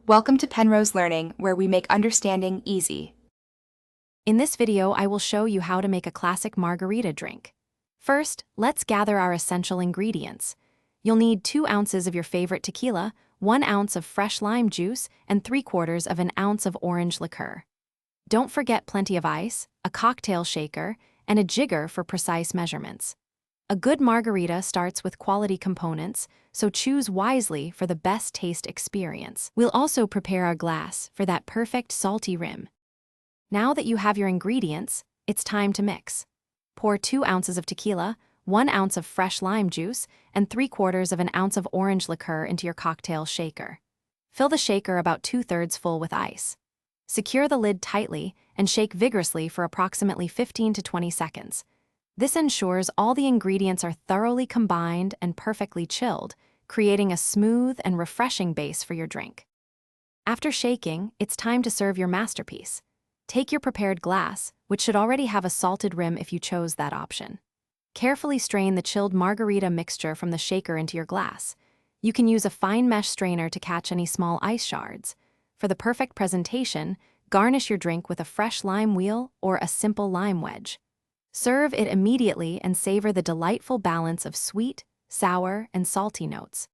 Welcome to Penrose Learning, where we make understanding easy. In this video, I will show you how to make a classic margarita drink. First, let's gather our essential ingredients. You'll need 2 ounces of your favorite tequila, 1 ounce of fresh lime juice, and 3/4 of an ounce of orange liqueur. Don't forget plenty of ice, a cocktail shaker, and a jigger for precise measurements. A good margarita starts with quality components, so choose wisely for the best taste experience. We'll also prepare our glass for that perfect salty rim. Now that you have your ingredients, it's time to mix. Pour 2 ounces of tequila, 1 ounce of fresh lime juice, and 3/4 of an ounce of orange liqueur into your cocktail shaker. Fill the shaker about 2/3 full with ice. Secure the lid tightly and shake vigorously for approximately 15 to 20 seconds. This ensures all the ingredients are thoroughly combined and perfectly chilled, creating a smooth and refreshing base for your drink. After shaking, it's time to serve your masterpiece. Take your prepared glass, which should already have a salted rim if you chose that option. Carefully strain the chilled margarita mixture from the shaker into your glass. You can use a fine mesh strainer to catch any small ice shards. For the perfect presentation, garnish your drink with a fresh lime wheel or a simple lime wedge. Serve it immediately and savor the delightful balance of sweet, sour, and salty notes.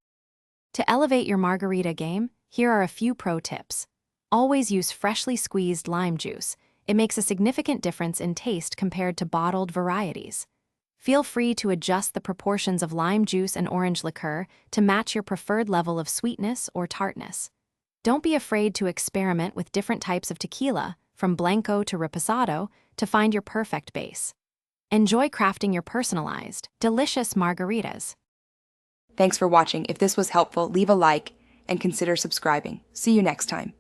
To elevate your margarita game, here are a few pro tips. Always use freshly squeezed lime juice. It makes a significant difference in taste compared to bottled varieties. Feel free to adjust the proportions of lime juice and orange liqueur to match your preferred level of sweetness or tartness. Don't be afraid to experiment with different types of tequila, from blanco to reposado, to find your perfect base. Enjoy crafting your personalized, delicious margaritas. Thanks for watching. If this was helpful, leave a like and consider subscribing. See you next time.